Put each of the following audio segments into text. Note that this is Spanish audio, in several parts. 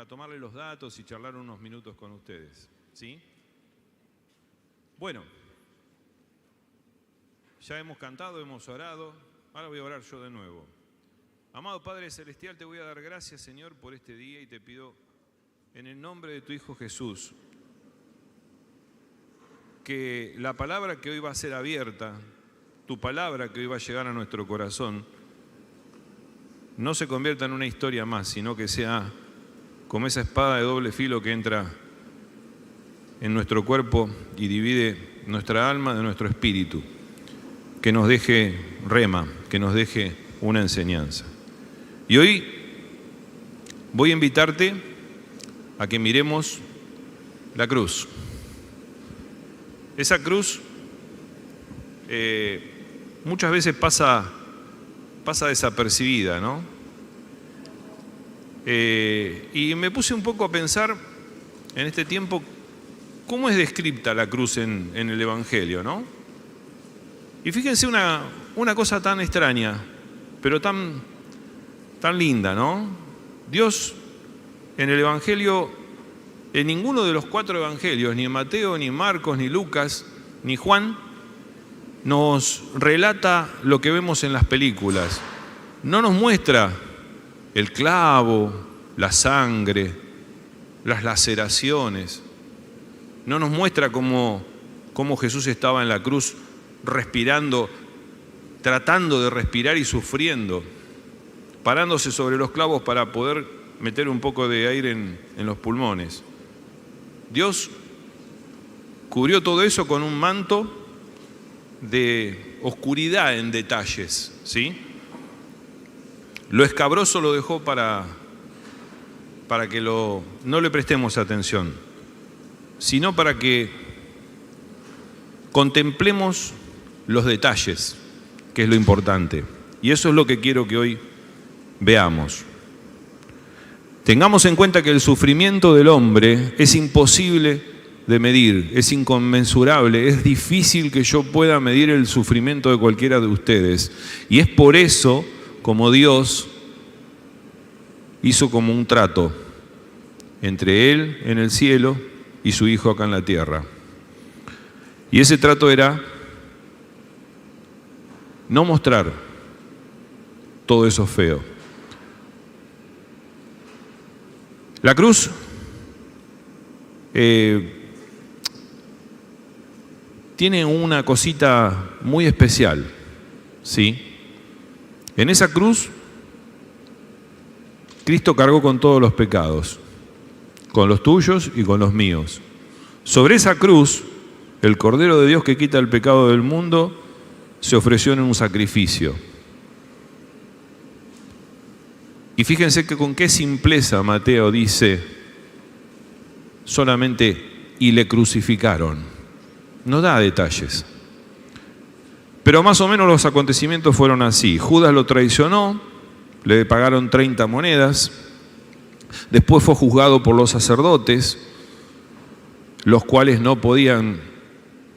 tomarle los datos y charlar unos minutos con ustedes, ¿sí? Bueno, ya hemos cantado, hemos orado, ahora voy a orar yo de nuevo. Amado Padre Celestial, te voy a dar gracias, Señor, por este día y te pido en el nombre de tu Hijo Jesús que la palabra que hoy va a ser abierta, tu palabra que hoy va a llegar a nuestro corazón, no se convierta en una historia más, sino que sea como esa espada de doble filo que entra en nuestro cuerpo y divide nuestra alma de nuestro espíritu, que nos deje rema, que nos deje una enseñanza. Y hoy voy a invitarte a que miremos la cruz. Esa cruz muchas veces pasa desapercibida, ¿no? Y me puse un poco a pensar en este tiempo cómo es descrita la cruz en el Evangelio, ¿no? Y fíjense una cosa tan extraña, pero tan linda, ¿no? Dios en el Evangelio, en ninguno de los 4 evangelios, ni en Mateo, ni en Marcos, ni Lucas, ni Juan, nos relata lo que vemos en las películas. No nos muestra el clavo, la sangre, las laceraciones. No nos muestra cómo Jesús estaba en la cruz respirando, tratando de respirar y sufriendo, parándose sobre los clavos para poder meter un poco de aire en los pulmones. Dios cubrió todo eso con un manto de oscuridad en detalles, ¿sí? Lo escabroso lo dejó para que no le prestemos atención, sino para que contemplemos los detalles, que es lo importante. Y eso es lo que quiero que hoy veamos. Tengamos en cuenta que el sufrimiento del hombre es imposible de medir, es inconmensurable, es difícil que yo pueda medir el sufrimiento de cualquiera de ustedes. Y es por eso como Dios hizo como un trato entre Él en el cielo y su Hijo acá en la tierra. Y ese trato era no mostrar todo eso feo. La cruz tiene una cosita muy especial, ¿sí? En esa cruz, Cristo cargó con todos los pecados, con los tuyos y con los míos. Sobre esa cruz, el Cordero de Dios que quita el pecado del mundo se ofreció en un sacrificio. Y fíjense que con qué simpleza Mateo dice solamente y le crucificaron. No da detalles. Pero más o menos los acontecimientos fueron así. Judas lo traicionó, le pagaron 30 monedas, después fue juzgado por los sacerdotes, los cuales no podían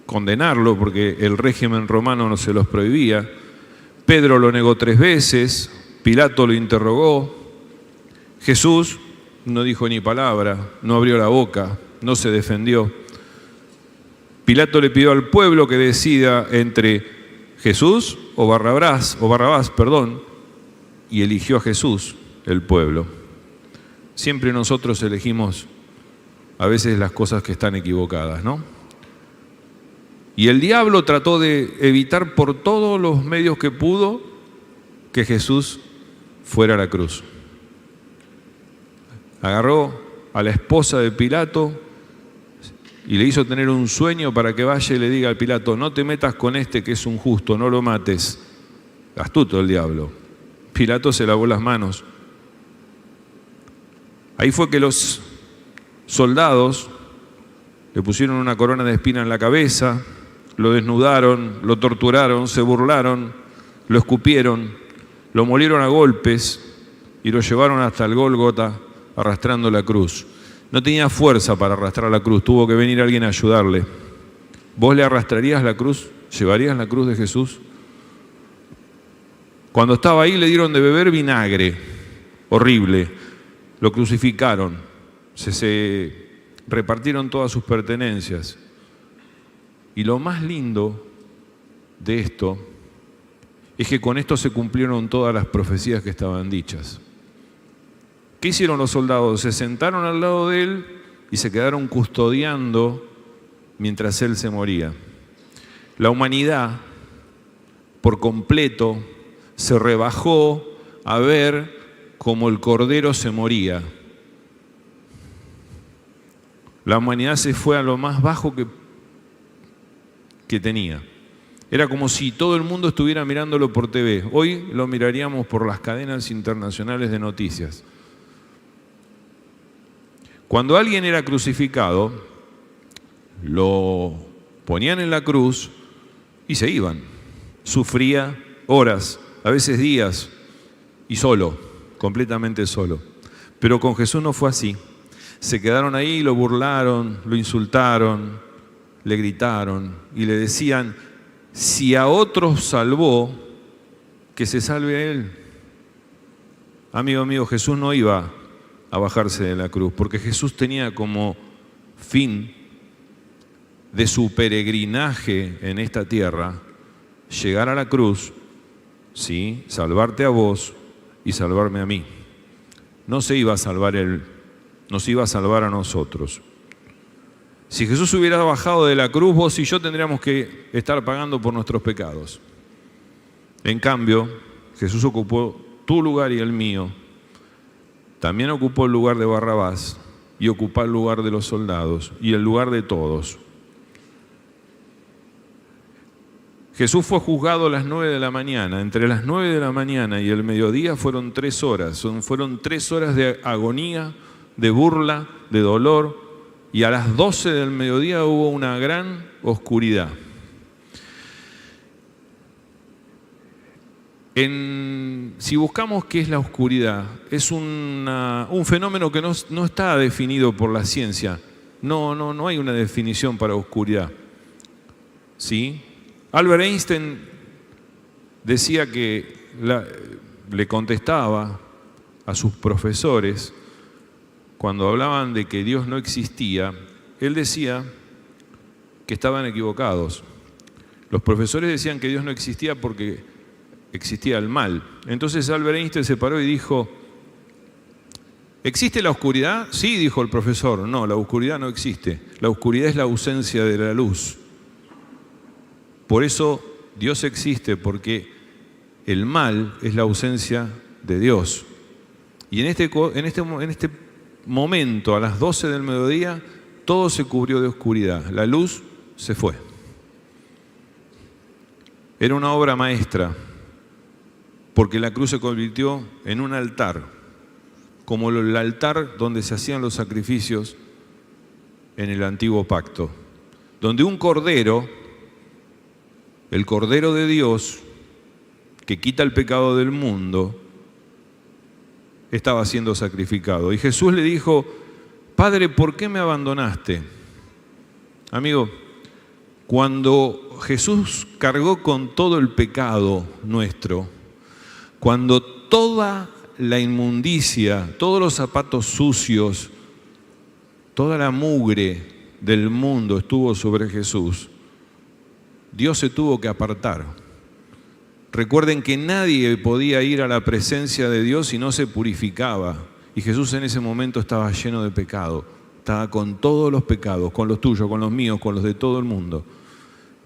condenarlo porque el régimen romano no se los prohibía. Pedro lo negó 3 veces, Pilato lo interrogó, Jesús no dijo ni palabra, no abrió la boca, no se defendió. Pilato le pidió al pueblo que decida entre Jesús o Barrabás, y eligió a Jesús, el pueblo. Siempre nosotros elegimos a veces las cosas que están equivocadas, ¿no? Y el diablo trató de evitar por todos los medios que pudo que Jesús fuera a la cruz. Agarró a la esposa de Pilato y le hizo tener un sueño para que vaya y le diga al Pilato: no te metas con este que es un justo, no lo mates. Astuto el diablo. Pilato se lavó las manos. Ahí fue que los soldados le pusieron una corona de espina en la cabeza, lo desnudaron, lo torturaron, se burlaron, lo escupieron, lo molieron a golpes y lo llevaron hasta el Gólgota arrastrando la cruz. No tenía fuerza para arrastrar la cruz, tuvo que venir alguien a ayudarle. ¿Vos le arrastrarías la cruz? ¿Llevarías la cruz de Jesús? Cuando estaba ahí le dieron de beber vinagre, horrible, lo crucificaron, se repartieron todas sus pertenencias. Y lo más lindo de esto es que con esto se cumplieron todas las profecías que estaban dichas. ¿Qué hicieron los soldados? Se sentaron al lado de él y se quedaron custodiando mientras él se moría. La humanidad, por completo, se rebajó a ver cómo el Cordero se moría. La humanidad se fue a lo más bajo que tenía. Era como si todo el mundo estuviera mirándolo por TV. Hoy lo miraríamos por las cadenas internacionales de noticias. Cuando alguien era crucificado, lo ponían en la cruz y se iban. Sufría horas, a veces días, y solo, completamente solo. Pero con Jesús no fue así. Se quedaron ahí, lo burlaron, lo insultaron, le gritaron y le decían: si a otros salvó, que se salve a él. Amigo mío, Jesús no iba a bajarse de la cruz, porque Jesús tenía como fin de su peregrinaje en esta tierra llegar a la cruz, ¿sí? Salvarte a vos y salvarme a mí. No se iba a salvar él, nos iba a salvar a nosotros. Si Jesús hubiera bajado de la cruz, vos y yo tendríamos que estar pagando por nuestros pecados. En cambio, Jesús ocupó tu lugar y el mío. También ocupó el lugar de Barrabás y ocupó el lugar de los soldados y el lugar de todos. Jesús fue juzgado a las 9 de la mañana. Entre las 9 de la mañana y el mediodía fueron 3 horas. Fueron 3 horas de agonía, de burla, de dolor. Y a las 12 del mediodía hubo una gran oscuridad. Si buscamos qué es la oscuridad, es un fenómeno que no está definido por la ciencia. No hay una definición para oscuridad. ¿Sí? Albert Einstein decía que le contestaba a sus profesores cuando hablaban de que Dios no existía. Él decía que estaban equivocados. Los profesores decían que Dios no existía porque existía el mal. Entonces Albert Einstein se paró y dijo: ¿existe la oscuridad? Sí, dijo el profesor. No, la oscuridad no existe. La oscuridad es la ausencia de la luz. Por eso Dios existe, porque el mal es la ausencia de Dios. Y en este momento, a las 12 del mediodía, todo se cubrió de oscuridad. La luz se fue. Era una obra maestra, porque la cruz se convirtió en un altar, como el altar donde se hacían los sacrificios en el antiguo pacto, donde un cordero, el Cordero de Dios, que quita el pecado del mundo, estaba siendo sacrificado. Y Jesús le dijo: Padre, ¿por qué me abandonaste? Amigo, cuando Jesús cargó con todo el pecado nuestro, cuando toda la inmundicia, todos los zapatos sucios, toda la mugre del mundo estuvo sobre Jesús, Dios se tuvo que apartar. Recuerden que nadie podía ir a la presencia de Dios si no se purificaba. Y Jesús en ese momento estaba lleno de pecado. Estaba con todos los pecados, con los tuyos, con los míos, con los de todo el mundo.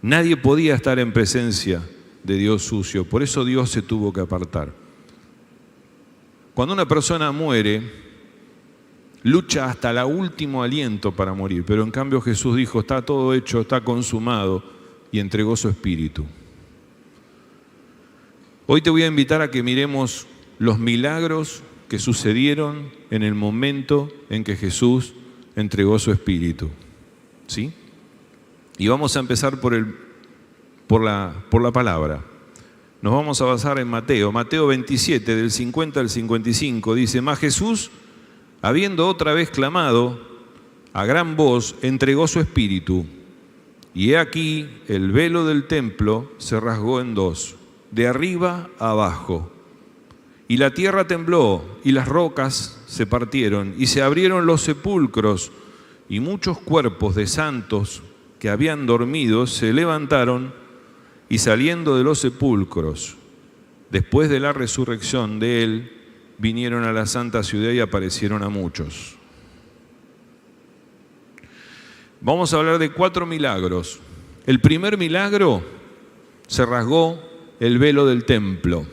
Nadie podía estar en presencia de Dios sucio. Por eso Dios se tuvo que apartar. Cuando una persona muere, lucha hasta el último aliento para morir. Pero en cambio Jesús dijo: está todo hecho, está consumado. Y entregó su espíritu. Hoy te voy a invitar a que miremos los milagros que sucedieron en el momento en que Jesús entregó su espíritu. ¿Sí? Y vamos a empezar por la palabra. Nos vamos a basar en Mateo 27, del 50 al 55. Dice: mas Jesús, habiendo otra vez clamado a gran voz, entregó su espíritu. Y he aquí, el velo del templo se rasgó en dos, de arriba a abajo, Y la tierra tembló, y las rocas se partieron, y se abrieron los sepulcros, y muchos cuerpos de santos que habían dormido se levantaron, y saliendo de los sepulcros, después de la resurrección de él, vinieron a la santa ciudad y aparecieron a muchos. Vamos a hablar de 4 milagros. El primer milagro, se rasgó el velo del templo.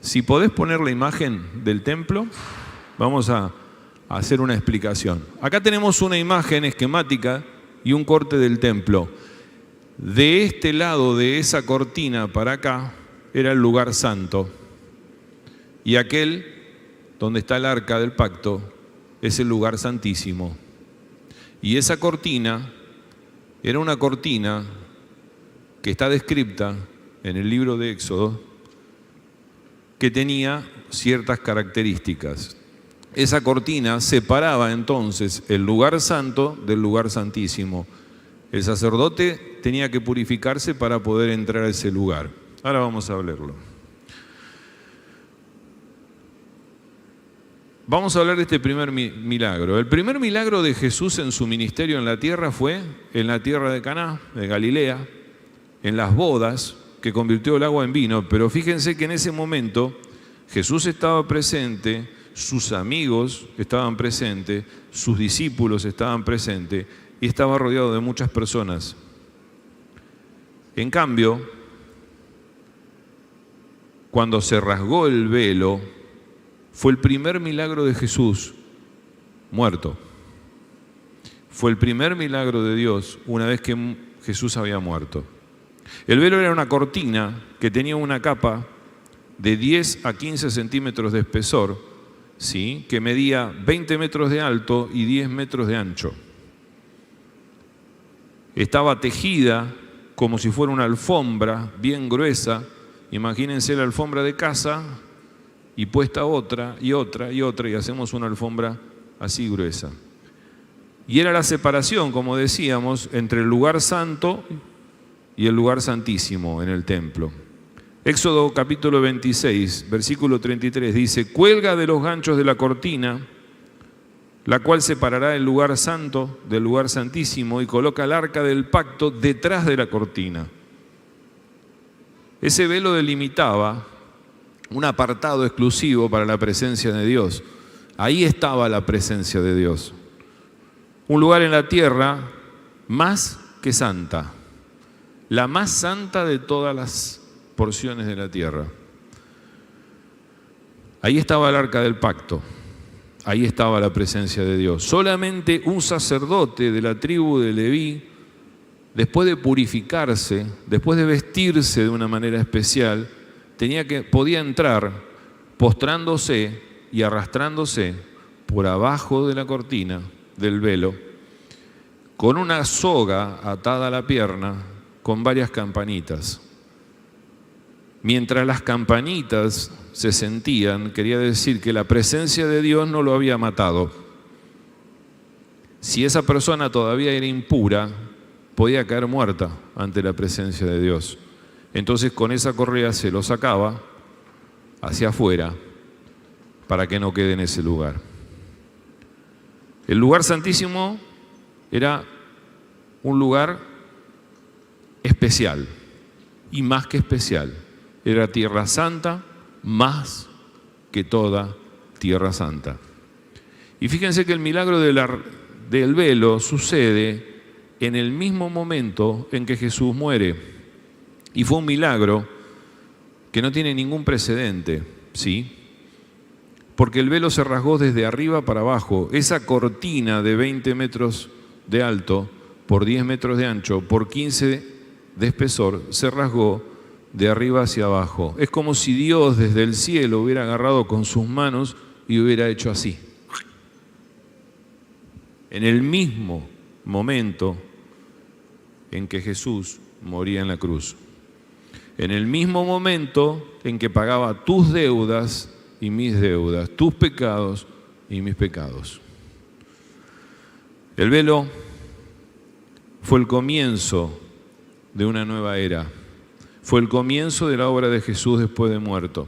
Si podés poner la imagen del templo, vamos a hacer una explicación. Acá tenemos una imagen esquemática y un corte del templo. De este lado de esa cortina para acá era el lugar santo. Y aquel donde está el arca del pacto es el lugar santísimo. Y esa cortina era una cortina que está descrita en el libro de Éxodo, que tenía ciertas características. Esa cortina separaba entonces el lugar santo del lugar santísimo. El sacerdote tenía que purificarse para poder entrar a ese lugar. Ahora vamos a verlo. Vamos a hablar de este primer milagro. El primer milagro de Jesús en su ministerio en la tierra fue en la tierra de Caná, de Galilea, en las bodas, que convirtió el agua en vino. Pero fíjense que en ese momento Jesús estaba presente, sus amigos estaban presentes, sus discípulos estaban presentes y estaba rodeado de muchas personas. En cambio, cuando se rasgó el velo, fue el primer milagro de Jesús muerto. Fue el primer milagro de Dios una vez que Jesús había muerto. El velo era una cortina que tenía una capa de 10 a 15 centímetros de espesor, ¿sí?, que medía 20 metros de alto y 10 metros de ancho. Estaba tejida como si fuera una alfombra bien gruesa. Imagínense la alfombra de casa y puesta otra y otra y otra y hacemos una alfombra así gruesa. Y era la separación, como decíamos, entre el lugar santo y el lugar santísimo en el templo. Éxodo capítulo 26, versículo 33 dice: cuelga de los ganchos de la cortina, la cual separará el lugar santo del lugar santísimo, y coloca el arca del pacto detrás de la cortina. Ese velo delimitaba un apartado exclusivo para la presencia de Dios. Ahí estaba la presencia de Dios. Un lugar en la tierra más que santa, la más santa de todas las porciones de la tierra. Ahí estaba el arca del pacto, ahí estaba la presencia de Dios. Solamente un sacerdote de la tribu de Leví, después de purificarse, después de vestirse de una manera especial, podía entrar postrándose y arrastrándose por abajo de la cortina del velo, con una soga atada a la pierna, con varias campanitas. Mientras las campanitas se sentían, quería decir que la presencia de Dios no lo había matado. Si esa persona todavía era impura, podía caer muerta ante la presencia de Dios. Entonces con esa correa se lo sacaba hacia afuera para que no quede en ese lugar. El lugar santísimo era un lugar especial y más que especial. Era tierra santa más que toda tierra santa. Y fíjense que el milagro del velo sucede en el mismo momento en que Jesús muere. Y fue un milagro que no tiene ningún precedente, ¿sí? Porque el velo se rasgó desde arriba para abajo. Esa cortina de 20 metros de alto, por 10 metros de ancho, por 15 de espesor, se rasgó de arriba hacia abajo. Es como si Dios desde el cielo hubiera agarrado con sus manos y hubiera hecho así. En el mismo momento en que Jesús moría en la cruz. En el mismo momento en que pagaba tus deudas y mis deudas, tus pecados y mis pecados. El velo fue el comienzo de una nueva era. Fue el comienzo de la obra de Jesús después de muerto.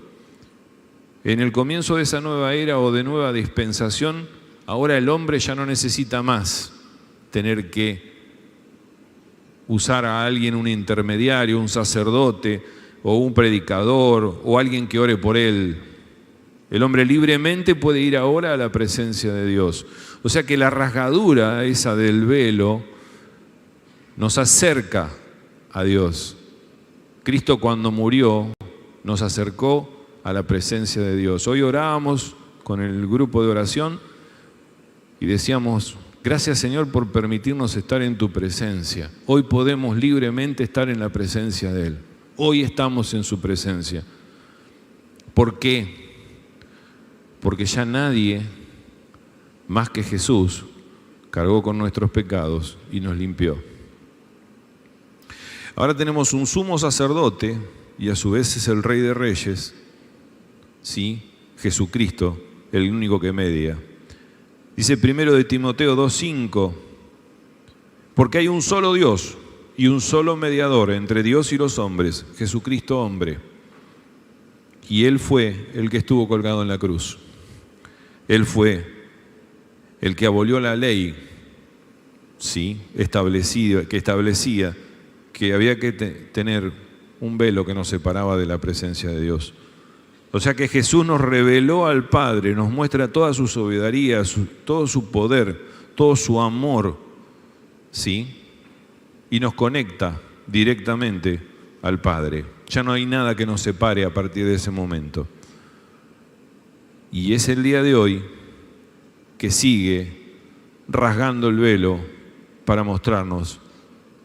en el comienzo de esa nueva era o de nueva dispensación, ahora el hombre ya no necesita más tener que usar a alguien, un intermediario, un sacerdote o un predicador o alguien que ore por él. El hombre libremente puede ir ahora a la presencia de Dios. O sea que la rasgadura esa del velo nos acerca a Dios. Cristo cuando murió nos acercó a la presencia de Dios. Hoy orábamos con el grupo de oración y decíamos: gracias, Señor, por permitirnos estar en tu presencia. Hoy podemos libremente estar en la presencia de Él. Hoy estamos en su presencia. ¿Por qué? Porque ya nadie más que Jesús cargó con nuestros pecados y nos limpió. Ahora tenemos un sumo sacerdote y a su vez es el Rey de Reyes, ¿sí? Jesucristo, el único que media. Dice 1 de Timoteo 2:5, porque hay un solo Dios y un solo mediador entre Dios y los hombres, Jesucristo hombre. Y Él fue el que estuvo colgado en la cruz. Él fue el que abolió la ley, ¿sí? que establecía que había que tener un velo que nos separaba de la presencia de Dios. O sea que Jesús nos reveló al Padre, nos muestra toda su soberanía, todo su poder, todo su amor, ¿sí? Y nos conecta directamente al Padre. Ya no hay nada que nos separe a partir de ese momento. Y es el día de hoy que sigue rasgando el velo para mostrarnos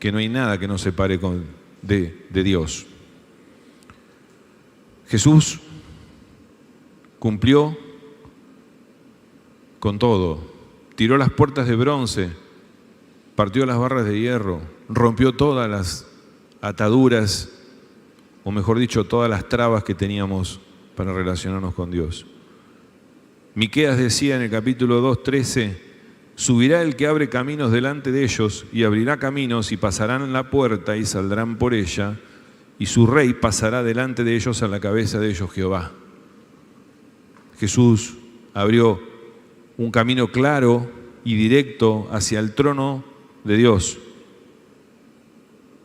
que no hay nada que nos separe de Dios. Jesús cumplió con todo, tiró las puertas de bronce, partió las barras de hierro, rompió todas las ataduras, o mejor dicho, todas las trabas que teníamos para relacionarnos con Dios. Miqueas decía en el capítulo 2:13, subirá el que abre caminos delante de ellos y abrirá caminos y pasarán la puerta y saldrán por ella, y su rey pasará delante de ellos a la cabeza de ellos Jehová. Jesús abrió un camino claro y directo hacia el trono de Dios.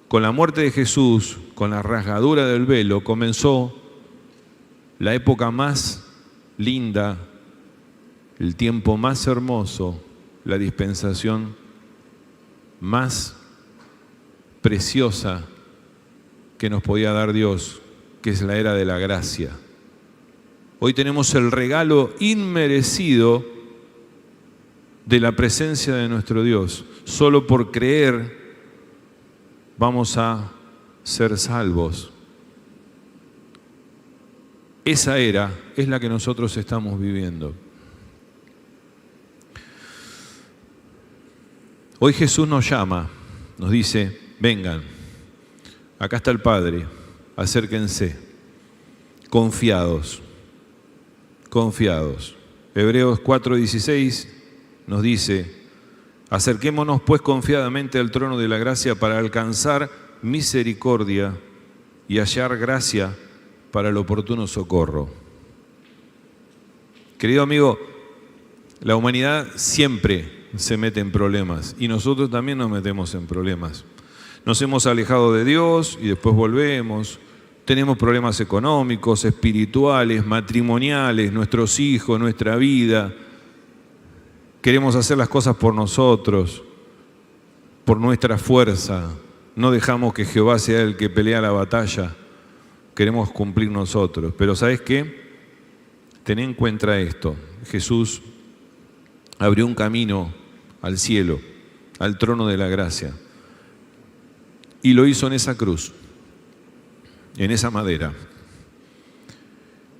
Con la muerte de Jesús, con la rasgadura del velo, comenzó la época más linda, el tiempo más hermoso, la dispensación más preciosa que nos podía dar Dios, que es la era de la gracia. Hoy tenemos el regalo inmerecido de la presencia de nuestro Dios. Solo por creer vamos a ser salvos. Esa era es la que nosotros estamos viviendo. Hoy Jesús nos llama, nos dice: vengan, acá está el Padre, acérquense, confiados. Hebreos 4:16 nos dice: acerquémonos pues confiadamente al trono de la gracia para alcanzar misericordia y hallar gracia para el oportuno socorro. Querido amigo, la humanidad siempre se mete en problemas y nosotros también nos metemos en problemas. Nos hemos alejado de Dios y después volvemos. Tenemos problemas económicos, espirituales, matrimoniales, nuestros hijos, nuestra vida. Queremos hacer las cosas por nosotros, por nuestra fuerza. No dejamos que Jehová sea el que pelea la batalla. Queremos cumplir nosotros. Pero ¿sabes qué? Ten en cuenta esto. Jesús abrió un camino al cielo, al trono de la gracia. Y lo hizo en esa cruz, en esa madera.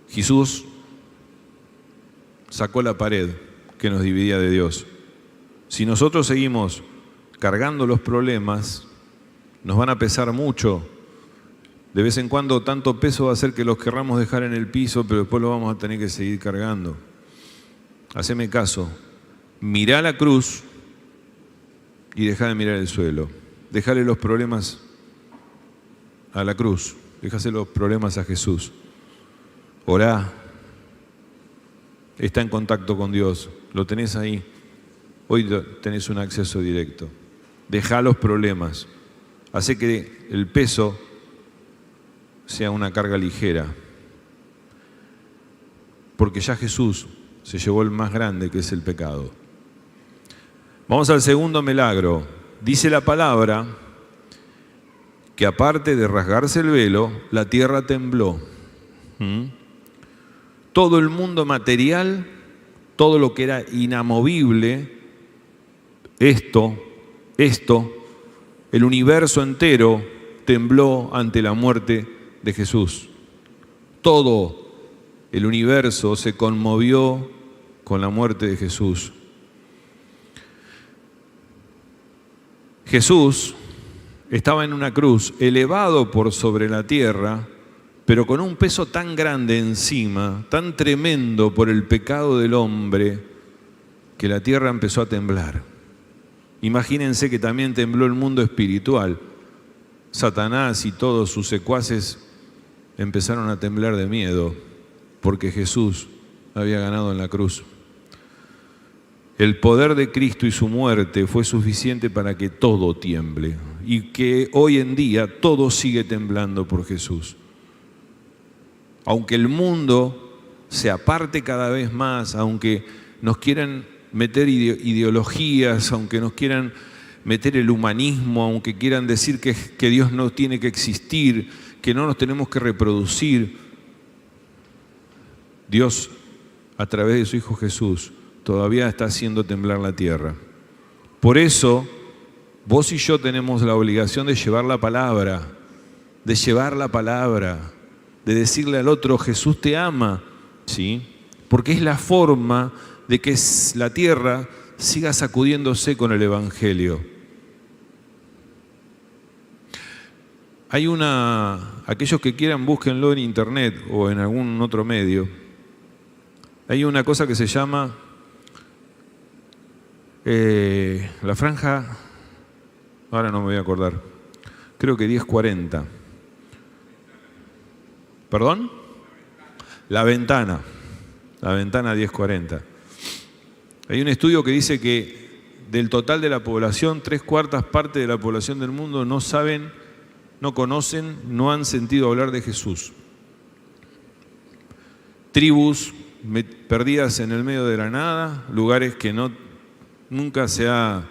Jesús sacó la pared que nos dividía de Dios. Si nosotros seguimos cargando los problemas, nos van a pesar mucho. De vez en cuando tanto peso va a hacer que los querramos dejar en el piso, pero después lo vamos a tener que seguir cargando. Haceme caso. Mirá la cruz y dejá de mirar el suelo. Dejale los problemas a la cruz. Dejase los problemas a Jesús. Orá, está en contacto con Dios, lo tenés ahí. Hoy tenés un acceso directo. Dejá los problemas. Hace que el peso sea una carga ligera. Porque ya Jesús se llevó el más grande, que es el pecado. Vamos al segundo milagro. Dice la palabra que aparte de rasgarse el velo, la tierra tembló. Todo el mundo material, todo lo que era inamovible, esto, el universo entero tembló ante la muerte de Jesús. Todo el universo se conmovió con la muerte de Jesús. Jesús estaba en una cruz, elevado por sobre la tierra, pero con un peso tan grande encima, tan tremendo por el pecado del hombre, que la tierra empezó a temblar. Imagínense que también tembló el mundo espiritual. Satanás y todos sus secuaces empezaron a temblar de miedo, porque Jesús había ganado en la cruz. El poder de Cristo y su muerte fue suficiente para que todo tiemble, y que hoy en día todo sigue temblando por Jesús. Aunque el mundo se aparte cada vez más, aunque nos quieran meter ideologías, aunque nos quieran meter el humanismo, aunque quieran decir que Dios no tiene que existir, que no nos tenemos que reproducir, Dios, a través de su Hijo Jesús, todavía está haciendo temblar la tierra. Por eso, vos y yo tenemos la obligación de llevar la palabra, de decirle al otro, Jesús te ama, ¿sí? Porque es la forma de que la tierra siga sacudiéndose con el Evangelio. Aquellos que quieran, búsquenlo en internet o en algún otro medio. Hay una cosa que se llama la franja, ahora no me voy a acordar, creo que 1040. ¿Perdón? La ventana 1040. Hay un estudio que dice que del total de la población, 3/4 partes de la población del mundo no saben, no conocen, no han sentido hablar de Jesús. Tribus perdidas en el medio de la nada, lugares que nunca se ha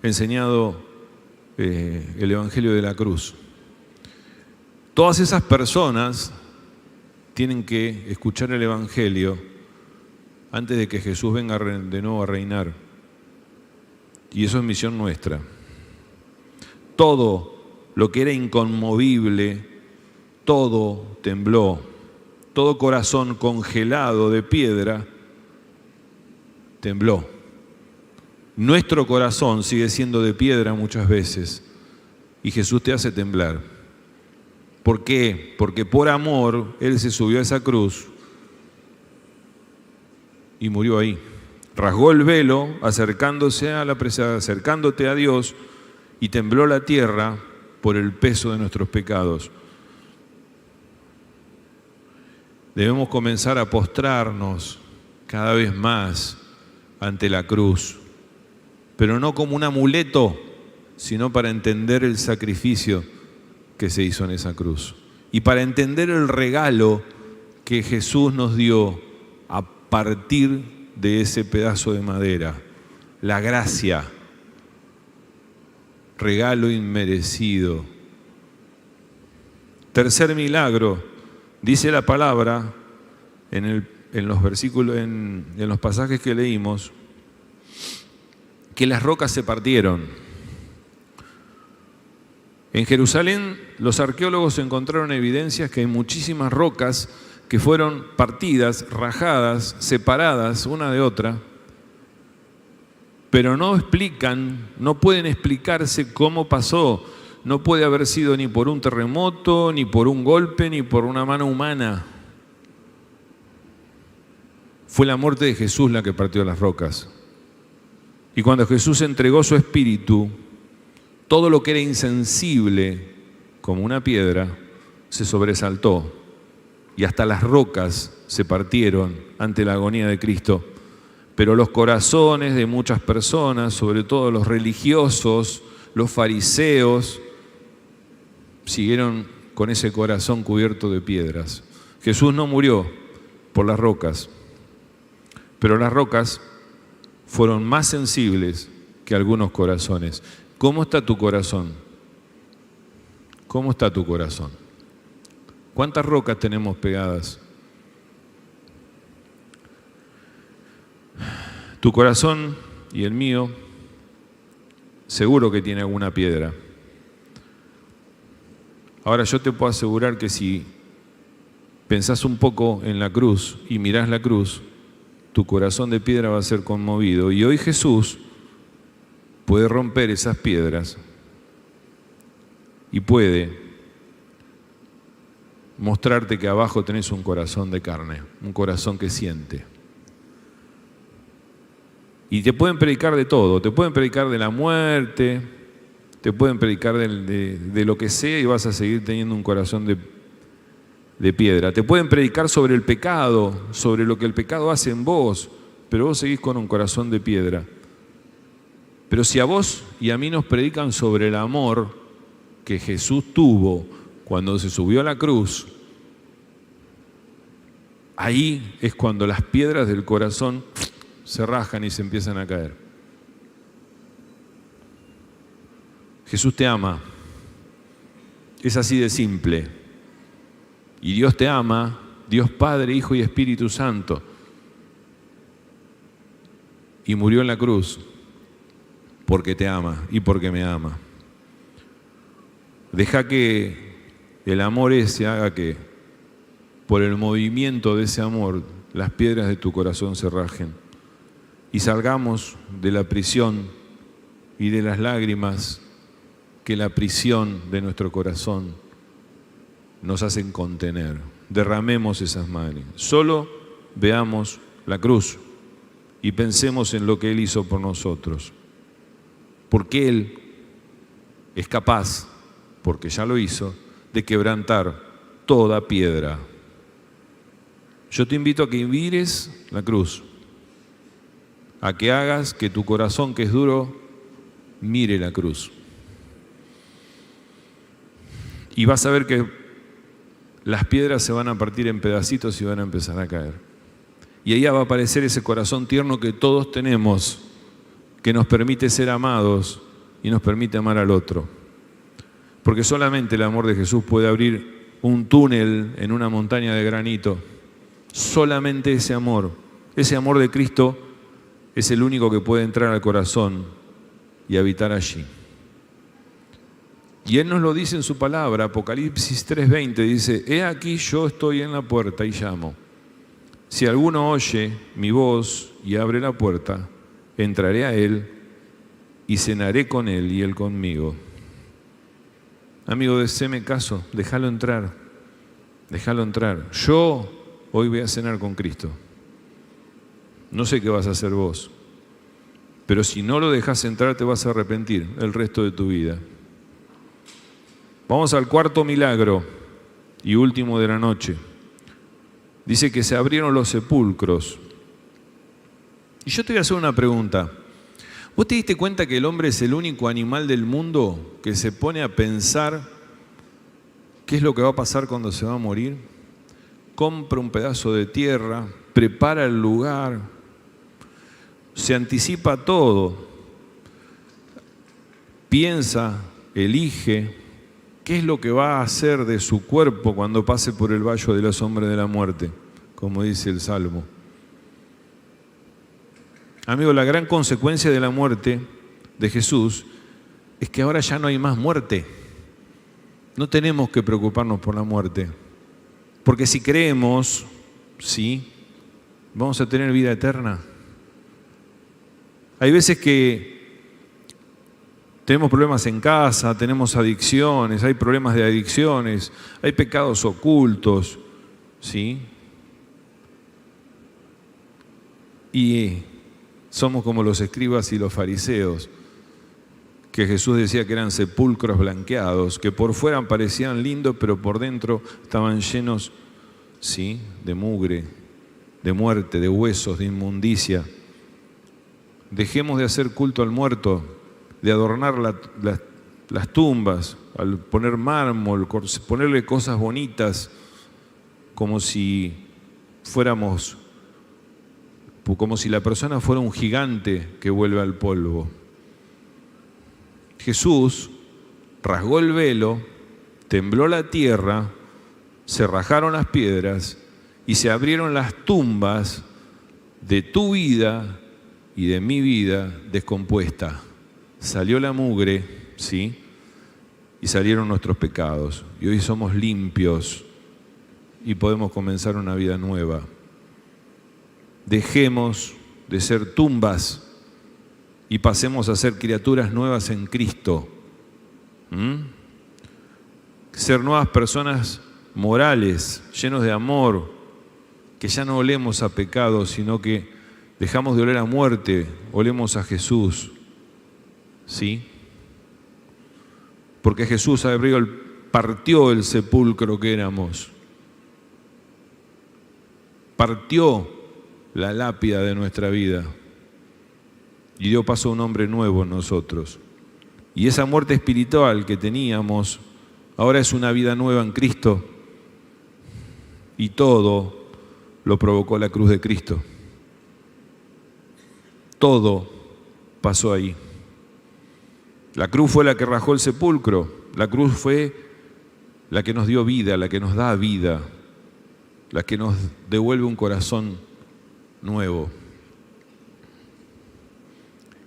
enseñado el Evangelio de la cruz. Todas esas personas tienen que escuchar el Evangelio antes de que Jesús venga de nuevo a reinar. Y eso es misión nuestra. Todo lo que era inconmovible, todo tembló. Todo corazón congelado de piedra tembló. Nuestro corazón sigue siendo de piedra muchas veces y Jesús te hace temblar. ¿Por qué? Porque por amor Él se subió a esa cruz y murió ahí. Rasgó el velo acercándote a Dios, y tembló la tierra por el peso de nuestros pecados. Debemos comenzar a postrarnos cada vez más ante la cruz, pero no como un amuleto, sino para entender el sacrificio que se hizo en esa cruz y para entender el regalo que Jesús nos dio a partir de ese pedazo de madera, la gracia, regalo inmerecido. Tercer milagro, dice la palabra en los versículos, en los pasajes que leímos, que las rocas se partieron. En Jerusalén, los arqueólogos encontraron evidencias que hay muchísimas rocas que fueron partidas, rajadas, separadas una de otra, pero no pueden explicarse cómo pasó. No puede haber sido ni por un terremoto, ni por un golpe, ni por una mano humana. Fue la muerte de Jesús la que partió las rocas. Y cuando Jesús entregó su espíritu, todo lo que era insensible como una piedra se sobresaltó y hasta las rocas se partieron ante la agonía de Cristo. Pero los corazones de muchas personas, sobre todo los religiosos, los fariseos, siguieron con ese corazón cubierto de piedras. Jesús no murió por las rocas, pero las rocas fueron más sensibles que algunos corazones. ¿Cómo está tu corazón? ¿Cómo está tu corazón? ¿Cuántas rocas tenemos pegadas? Tu corazón y el mío seguro que tiene alguna piedra. Ahora yo te puedo asegurar que si pensás un poco en la cruz y mirás la cruz, tu corazón de piedra va a ser conmovido. Y hoy Jesús puede romper esas piedras y puede mostrarte que abajo tenés un corazón de carne, un corazón que siente. Y te pueden predicar de todo, te pueden predicar de la muerte, te pueden predicar de lo que sea y vas a seguir teniendo un corazón de piedra. Te pueden predicar sobre el pecado, sobre lo que el pecado hace en vos, pero vos seguís con un corazón de piedra. Pero si a vos y a mí nos predican sobre el amor que Jesús tuvo cuando se subió a la cruz, ahí es cuando las piedras del corazón se rajan y se empiezan a caer. Jesús te ama. Es así de simple. Y Dios te ama, Dios Padre, Hijo y Espíritu Santo. Y murió en la cruz porque te ama y porque me ama. Deja que el amor ese haga que por el movimiento de ese amor las piedras de tu corazón se rajen y salgamos de la prisión y de las lágrimas que la prisión de nuestro corazón nos hacen contener. Derramemos esas manos. Solo veamos la cruz y pensemos en lo que Él hizo por nosotros. Porque Él es capaz, porque ya lo hizo, de quebrantar toda piedra. Yo te invito a que mires la cruz, a que hagas que tu corazón, que es duro, mire la cruz. Y vas a ver que las piedras se van a partir en pedacitos y van a empezar a caer. Y ahí va a aparecer ese corazón tierno que todos tenemos, que nos permite ser amados y nos permite amar al otro. Porque solamente el amor de Jesús puede abrir un túnel en una montaña de granito. Solamente ese amor de Cristo es el único que puede entrar al corazón y habitar allí. Y Él nos lo dice en su palabra, Apocalipsis 3:20, dice: he aquí yo estoy en la puerta y llamo. Si alguno oye mi voz y abre la puerta, entraré a Él y cenaré con Él y Él conmigo. Amigo, déjame caso, déjalo entrar, déjalo entrar. Yo hoy voy a cenar con Cristo. No sé qué vas a hacer vos, pero si no lo dejas entrar te vas a arrepentir el resto de tu vida. Vamos al cuarto milagro y último de la noche. Dice que se abrieron los sepulcros. Y yo te voy a hacer una pregunta. ¿Vos te diste cuenta que el hombre es el único animal del mundo que se pone a pensar qué es lo que va a pasar cuando se va a morir? Compra un pedazo de tierra, prepara el lugar, se anticipa todo, piensa, elige qué es lo que va a hacer de su cuerpo cuando pase por el valle de la sombra de la muerte, como dice el Salmo. Amigo, la gran consecuencia de la muerte de Jesús es que ahora ya no hay más muerte. No tenemos que preocuparnos por la muerte. Porque si creemos, sí, vamos a tener vida eterna. Hay veces que tenemos problemas en casa, tenemos adicciones, hay problemas de adicciones, hay pecados ocultos, ¿sí? Y somos como los escribas y los fariseos, que Jesús decía que eran sepulcros blanqueados, que por fuera parecían lindos, pero por dentro estaban llenos ¿sí? De mugre, de muerte, de huesos, de inmundicia. Dejemos de hacer culto al muerto, de adornar las tumbas, al poner mármol, ponerle cosas bonitas, como si la persona fuera un gigante que vuelve al polvo. Jesús rasgó el velo, tembló la tierra, se rajaron las piedras y se abrieron las tumbas de tu vida y de mi vida descompuesta. Salió la mugre, ¿sí? Y salieron nuestros pecados. Y hoy somos limpios y podemos comenzar una vida nueva. Dejemos de ser tumbas y pasemos a ser criaturas nuevas en Cristo. Ser nuevas personas morales, llenos de amor, que ya no olemos a pecado, sino que dejamos de oler a muerte, olemos a Jesús. ¿Sí? Porque Jesús partió el sepulcro que éramos. Partió la lápida de nuestra vida y dio paso a un hombre nuevo en nosotros. Y esa muerte espiritual que teníamos ahora es una vida nueva en Cristo, y todo lo provocó la cruz de Cristo. Todo pasó ahí. La cruz fue la que rajó el sepulcro, la cruz fue la que nos dio vida, la que nos da vida, la que nos devuelve un corazón nuevo.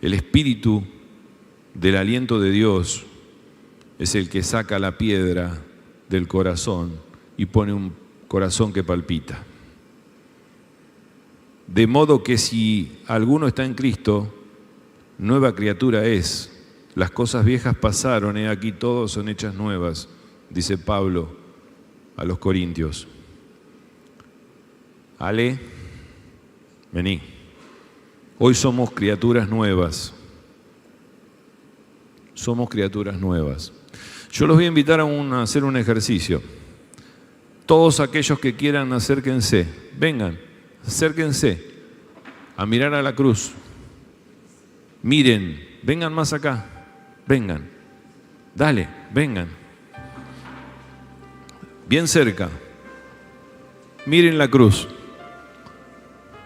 El espíritu del aliento de Dios es el que saca la piedra del corazón y pone un corazón que palpita. De modo que si alguno está en Cristo, nueva criatura es. Las cosas viejas pasaron, he aquí todas son hechas nuevas, dice Pablo a los Corintios. Ale, vení. Hoy somos criaturas nuevas. Somos criaturas nuevas. Yo los voy a invitar a hacer un ejercicio. Todos aquellos que quieran, acérquense. Vengan, acérquense a mirar a la cruz. Miren, vengan más acá. Vengan. Dale, vengan. Bien cerca. Miren la cruz.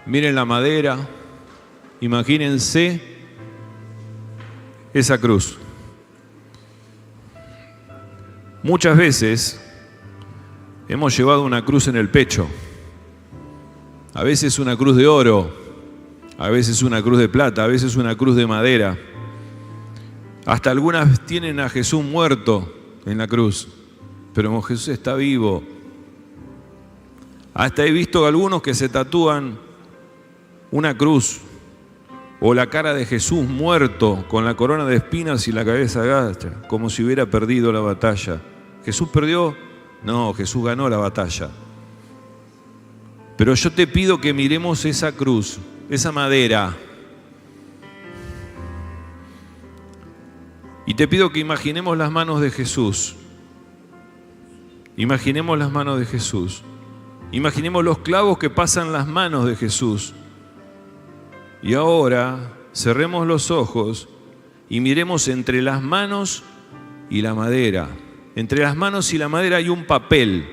Miren la madera. Imagínense esa cruz. Muchas veces hemos llevado una cruz en el pecho. A veces una cruz de oro, a veces una cruz de plata, a veces una cruz de madera. Hasta algunas tienen a Jesús muerto en la cruz, pero Jesús está vivo. Hasta he visto a algunos que se tatúan una cruz o la cara de Jesús muerto con la corona de espinas y la cabeza agacha, como si hubiera perdido la batalla. ¿Jesús perdió? No, Jesús ganó la batalla. Pero yo te pido que miremos esa cruz, esa madera, y te pido que imaginemos las manos de Jesús. Imaginemos las manos de Jesús. Imaginemos los clavos que pasan las manos de Jesús. Y ahora cerremos los ojos y miremos entre las manos y la madera. Entre las manos y la madera hay un papel.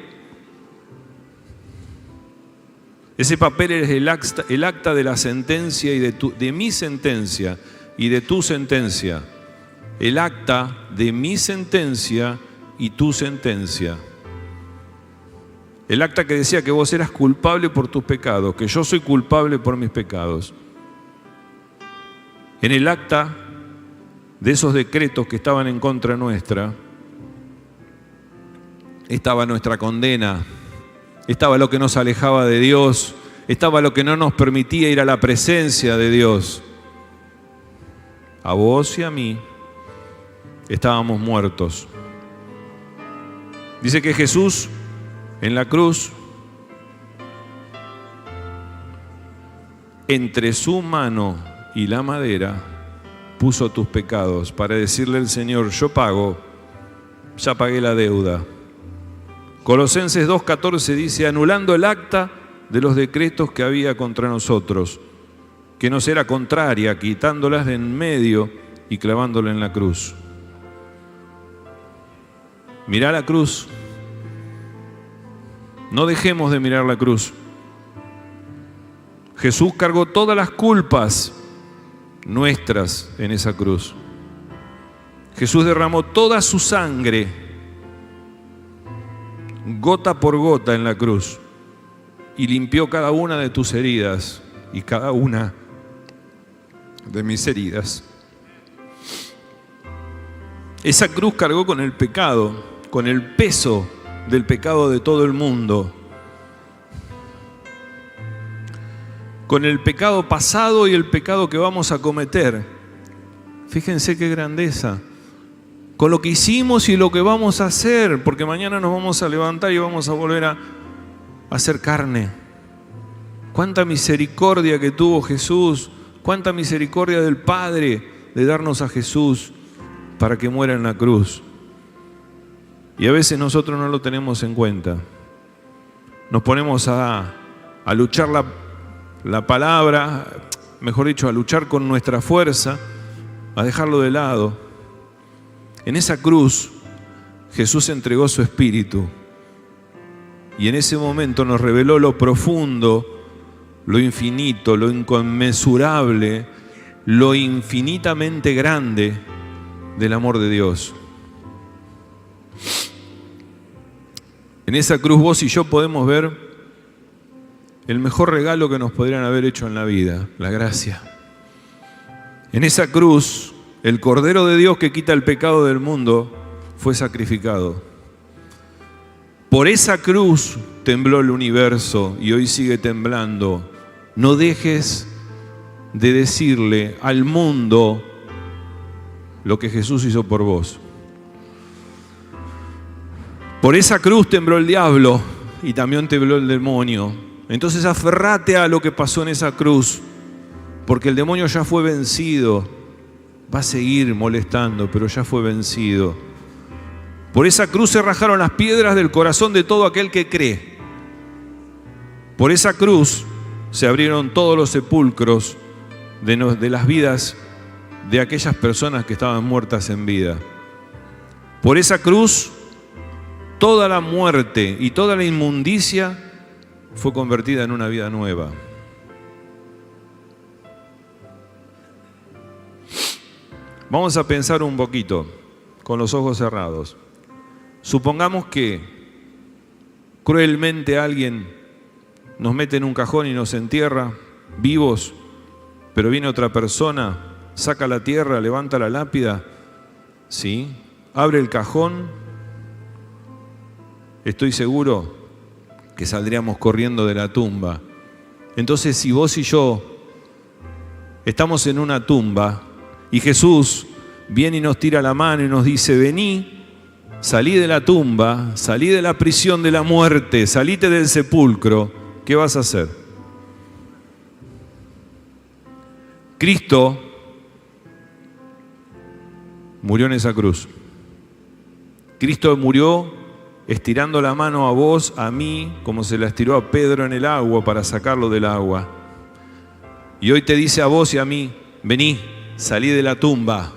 Ese papel es el acta de la sentencia y de mi sentencia y de tu sentencia. El acta de mi sentencia y tu sentencia. El acta que decía que vos eras culpable por tus pecados, que yo soy culpable por mis pecados. En el acta de esos decretos que estaban en contra nuestra, estaba nuestra condena, estaba lo que nos alejaba de Dios, estaba lo que no nos permitía ir a la presencia de Dios. A vos y a mí estábamos muertos. Dice que Jesús en la cruz, entre su mano y la madera, puso tus pecados para decirle al Señor: yo pago, ya pagué la deuda. Colosenses 2:14 dice, anulando el acta de los decretos que había contra nosotros, que nos era contraria, quitándolas de en medio y clavándola en la cruz. Mirá la cruz. No dejemos de mirar la cruz. Jesús cargó todas las culpas nuestras en esa cruz. Jesús derramó toda su sangre, gota por gota en la cruz, y limpió cada una de tus heridas y cada una de mis heridas. Esa cruz cargó con el pecado, con el peso del pecado de todo el mundo, con el pecado pasado y el pecado que vamos a cometer. Fíjense qué grandeza. Con lo que hicimos y lo que vamos a hacer, porque mañana nos vamos a levantar y vamos a volver a hacer carne. Cuánta misericordia que tuvo Jesús, cuánta misericordia del Padre de darnos a Jesús para que muera en la cruz. Y a veces nosotros no lo tenemos en cuenta. Nos ponemos a luchar la palabra, mejor dicho, a luchar con nuestra fuerza, a dejarlo de lado. En esa cruz Jesús entregó su espíritu y en ese momento nos reveló lo profundo, lo infinito, lo inconmensurable, lo infinitamente grande del amor de Dios. En esa cruz vos y yo podemos ver el mejor regalo que nos podrían haber hecho en la vida, la gracia. En esa cruz el Cordero de Dios que quita el pecado del mundo fue sacrificado. Por esa cruz tembló el universo y hoy sigue temblando. No dejes de decirle al mundo lo que Jesús hizo por vos. Por esa cruz tembló el diablo y también tembló el demonio. Entonces aferrate a lo que pasó en esa cruz, porque el demonio ya fue vencido. Va a seguir molestando, pero ya fue vencido. Por esa cruz se rajaron las piedras del corazón de todo aquel que cree. Por esa cruz se abrieron todos los sepulcros de las vidas de aquellas personas que estaban muertas en vida. Por esa cruz toda la muerte y toda la inmundicia fue convertida en una vida nueva. Vamos a pensar un poquito, con los ojos cerrados. Supongamos que cruelmente alguien nos mete en un cajón y nos entierra vivos, pero viene otra persona, saca la tierra, levanta la lápida, ¿sí? Abre el cajón. Estoy seguro que saldríamos corriendo de la tumba. Entonces, si vos y yo estamos en una tumba, y Jesús viene y nos tira la mano y nos dice, vení, salí de la tumba, salí de la prisión de la muerte, salite del sepulcro, ¿qué vas a hacer? Cristo murió en esa cruz. Cristo murió estirando la mano a vos, a mí, como se la estiró a Pedro en el agua para sacarlo del agua. Y hoy te dice a vos y a mí, vení. Salí de la tumba,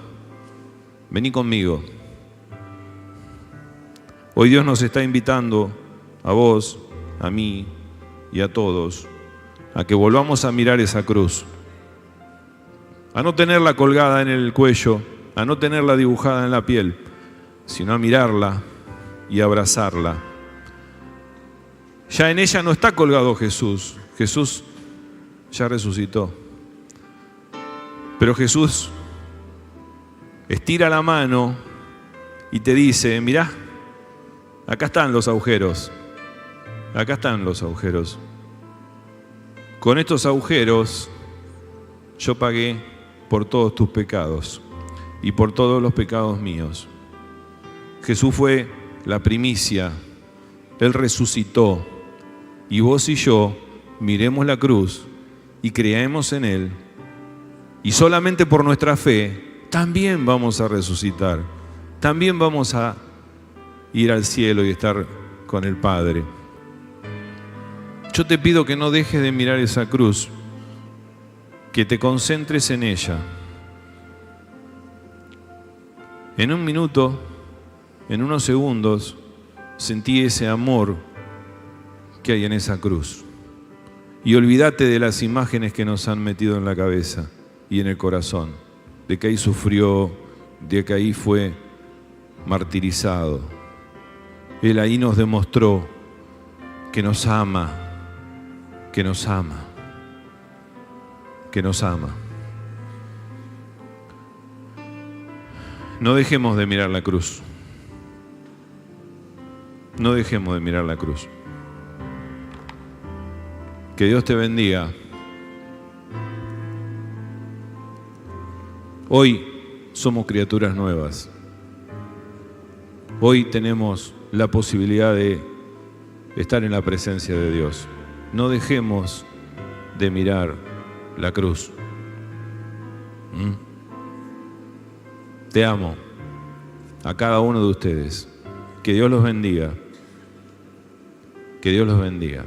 vení conmigo. Hoy Dios nos está invitando a vos, a mí y a todos a que volvamos a mirar esa cruz, a no tenerla colgada en el cuello, a no tenerla dibujada en la piel, sino a mirarla y abrazarla. Ya en ella no está colgado Jesús, Jesús ya resucitó. Pero Jesús estira la mano y te dice, mirá, acá están los agujeros, acá están los agujeros. Con estos agujeros yo pagué por todos tus pecados y por todos los pecados míos. Jesús fue la primicia, Él resucitó y vos y yo miremos la cruz y creemos en Él. Y solamente por nuestra fe también vamos a resucitar, también vamos a ir al cielo y estar con el Padre. Yo te pido que no dejes de mirar esa cruz, que te concentres en ella. En un minuto, en unos segundos, sentí ese amor que hay en esa cruz. Y olvídate de las imágenes que nos han metido en la cabeza y en el corazón, de que ahí sufrió, de que ahí fue martirizado. Él ahí nos demostró que nos ama, que nos ama, que nos ama. No dejemos de mirar la cruz. No dejemos de mirar la cruz. Que Dios te bendiga. Hoy somos criaturas nuevas. Hoy tenemos la posibilidad de estar en la presencia de Dios. No dejemos de mirar la cruz. Te amo a cada uno de ustedes. Que Dios los bendiga. Que Dios los bendiga.